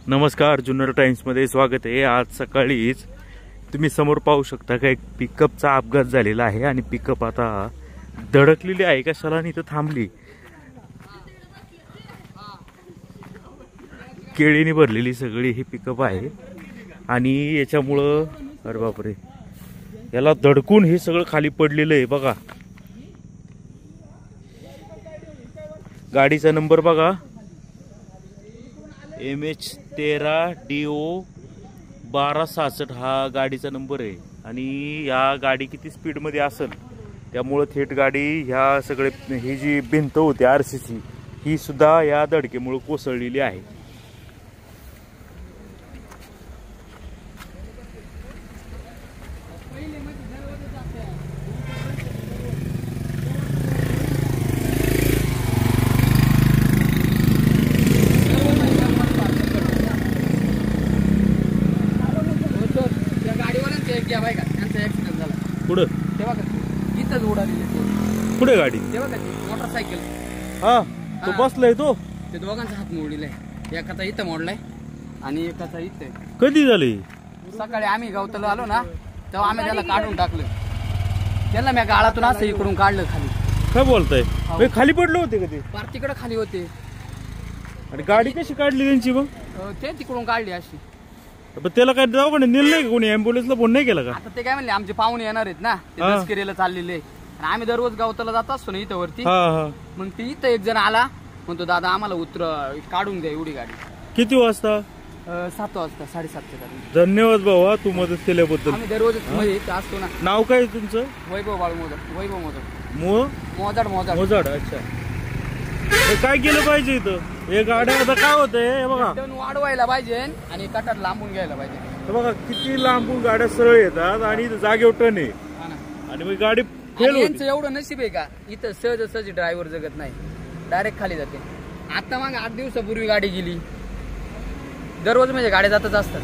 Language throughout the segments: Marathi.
नमस्कार, जुन्नर टाइम्समध्ये स्वागत आहे। आज सकाळीच तुम्ही समोर पाहू शकता का एक पिकअपचा अपघात झालेला आहे आणि पिकअप आता धडकलेली आहे, कशाला इथं थांबली। केळीने भरलेली सगळी ही पिकअप आहे आणि याच्यामुळं अरे बापरे, याला धडकून हे सगळं खाली पडलेलं आहे बघा। गाडीचा नंबर बघा, MH13DO 1266 हा गाडीचा नंबर आहे आणि या गाडी किती स्पीड मध्ये असेल त्यामुळे थेट गाडी ह्या सगळे ही जी भिंत होती RCC ही सुद्धा या धडकेमुळे कोसळलेली आहे। पुढे इथंच उडाली पुढे गाडी तेव्हा का मोटरसायकल हा तो बसलाय तो ते दोघांचा हात मोडलेलाय, एकाचा इथं मोडलाय आणि एकाचा इथं। कधी झाले? सकाळी आम्ही गवताला आलो ना तेव्हा आम्ही त्याला काढून टाकलं, त्याला मी गाळातून असं इकडून काढलं खाली। काय बोलताय? खाली पडले होते का ते? पार तिकडे खाली होते आणि गाडी कशी काढली त्यांची मग? ते तिकडून काढली अशी। पण त्याला काय दवाखान्यात नेलं नाही का कोणी? ॲम्ब्युलन्सला फोन नाही केला का? आता ते काय म्हणले आमचे पाहुणे येणार आहेत ना, ते दसकिरीला चाललेले आणि आम्ही दररोज गवताला जात असतो ना इथं वरती। मग ती इथं एक जण आला, म्हणतो दादा आम्हाला काढून द्या एवढी गाडी। किती वाजता? 7 वाजता 7:30च्या दरम्यान। धन्यवाद भाऊ तू मदत केल्याबद्दल। आम्ही दररोज मध्ये इथं असतो ना। नाव काय तुमचं? वैभव बाळू मोजाड। वैभव मोजाड मोजाड मोजाड मोजाड। अच्छा, काय केलं पाहिजे इथं? हे गाड्या आता काय होतंय बघा, टन वाढवायला पाहिजे आणि कटर लांबून घ्यायला पाहिजे। बघा किती लांबून गाड्या सरळ येतात आणि जागेवर टन आहे आणि मग गाडी फेल होते। यांचं एवढं नशीब आहे का इथं सहज ड्रायव्हर जगत नाही, डायरेक्ट खाली जाते। आता मग 8 दिवसापूर्वी गाडी गेली, दररोज म्हणजे गाड्या जातच असतात।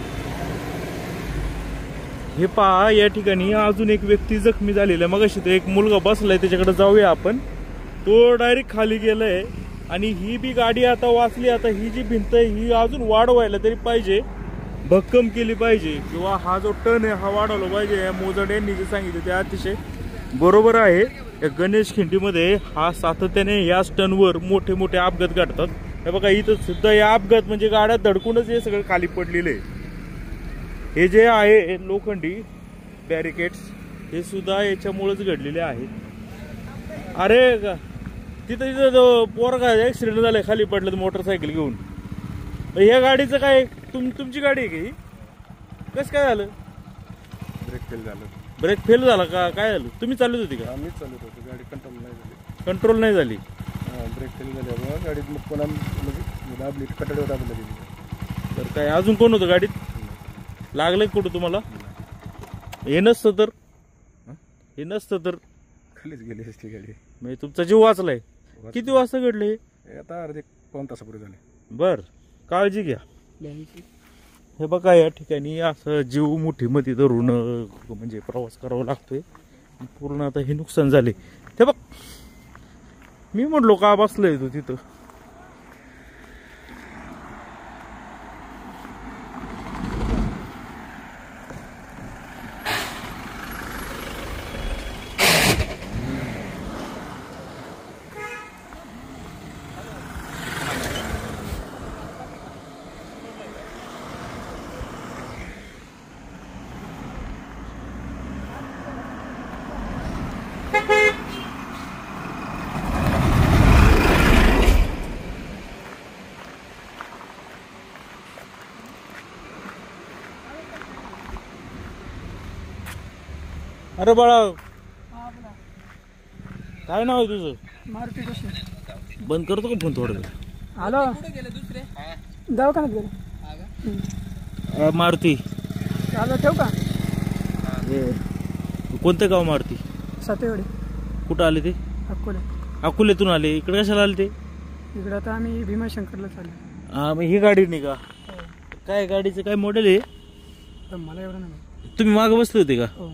हे पहा, या ठिकाणी अजून एक व्यक्ती जखमी झालेला, मग अशी एक मुलगा बसलाय त्याच्याकडे जाऊया आपण। तो डायरेक्ट खाली गेलाय आणि ही बी गाडी आता वाचली। आता ही जी भिंत आहे ही अजून वाढवायला तरी पाहिजे, भक्कम केली पाहिजे किंवा हा जो टन आहे हा वाढवला पाहिजे। या मोजाड यांनी जे सांगितलं ते अतिशय बरोबर आहे। या गणेश खिंडीमध्ये हा सातत्याने याच टनवर मोठे मोठे अपघात घडतात। हे बघा इथं सुद्धा या अपघात म्हणजे गाड्या धडकूनच हे सगळं खाली पडलेले। हे जे आहे लोखंडी बॅरिकेड्स हे सुद्धा याच्यामुळेच घडलेले आहेत। अरे तिथं पोरगा ऍक्सिडेंट झालाय, खाली पडलं मोटरसायकल घेऊन। ह्या गाडीचं काय? तुमची गाडी आहे का ही? कसं काय झालं? ब्रेक फेल झालं। ब्रेक फेल झाला का? काय झालं? तुम्ही चालत होती का? आम्ही चालत होतो, गाडी कंट्रोल नाही झाली। कंट्रोल नाही झाली? ब्रेक फेल झाल्यामुळे गाडीत मग कोणा म्हणजे दाबली, कटाडीवर दाबली गेली। तर काय अजून कोण होतं गाडीत? लागलंय कुठं तुम्हाला? हे नसतं तर खालीच गेली असती गाडी, म्हणजे तुमचा जीव वाचलाय। किती वाजता घडले हे? आता अर्धे पाऊण तासापूर्वी झाले। बर, काळजी घ्या। हे बघा या ठिकाणी असं जीव मुठीमध्ये धरून म्हणजे प्रवास करावा लागतोय। पूर्ण आता हे नुकसान झाले। ते बघ, मी म्हटलो का बसलोय तू तिथं? अरे बाळा, काय नाव आहे तुझं? मारुती कृष्ण। बंद करतो का फोन थोडं? हॅलो, दुसरे दवाखान्यात गेले। मारुती हॅलो, ठेव का? कोणतं गाव मारुती? सातेवाडी। कुठं आले ते? अकोले। अकोल्यातून आले इकडे कशाला आले ते? इकडे आता आम्ही भीमाशंकरला चाललो। हा, मग ही गाडी नाही का? काय गाडीचं काय मॉडेल आहे? मला एवढं नाही। तुम्ही मागे बसले होते का? हो।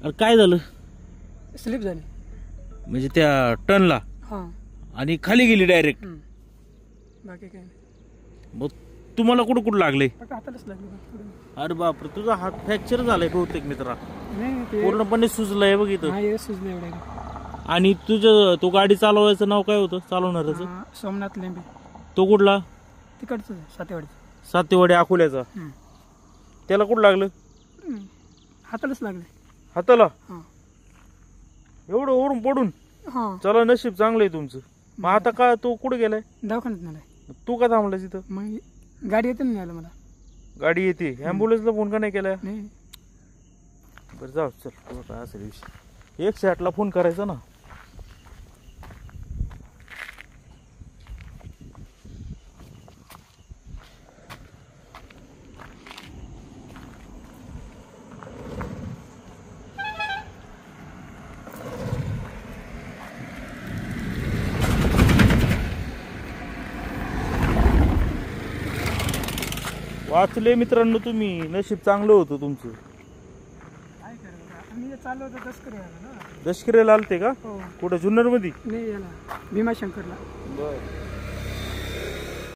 अरे काय झालं? स्लिप झाली म्हणजे त्या टनला? हां। आणि खाली गेली डायरेक्ट? बाकी काय नाही। मग तुम्हाला कुठं कुठं लागले? फक्त हातालाच लागले. अरे बापरे, तुझा हात फ्रॅक्चर झालाय बहुतेक मित्रा, नाही ते पूर्णपणे सुजलाय बघ इथं. नाही सुजलं एवढं. आणि तुझं तो गाडी चालवायचं नाव काय होतं चालवणाऱ्याचं? सोमनाथ लेंबे. तो कुठला? तिकडचं सातेवाडी. सातेवाडी अकोल्याचा. त्याला कुठं लागलं? हातालाच लागले. हाताला? हां. एवढं वरून पडून? हां. चला नशीब चांगलं आहे तुमचं. मग आता का तो कुठे गेलाय? दवाखान्यात नेलाय. तू का थांबला तिथं? मग गाडी येते ना न्यायला मला. गाडी येते? ॲम्ब्युलन्सला फोन का नाही केलाय? नाही. बरं जाऊ चल, तुला काय असेल विषय. 108ला फोन करायचा ना. वाचले मित्रांनो तुम्ही, नशीब चांगलं होतं तुमचं. काय करायचं, आम्ही चाललो होतो दसकऱ्याला ना. दशकरेला आलते का? हो. कुठं जुन्नर मध्ये? नाही याला भीमाशंकरला. बर.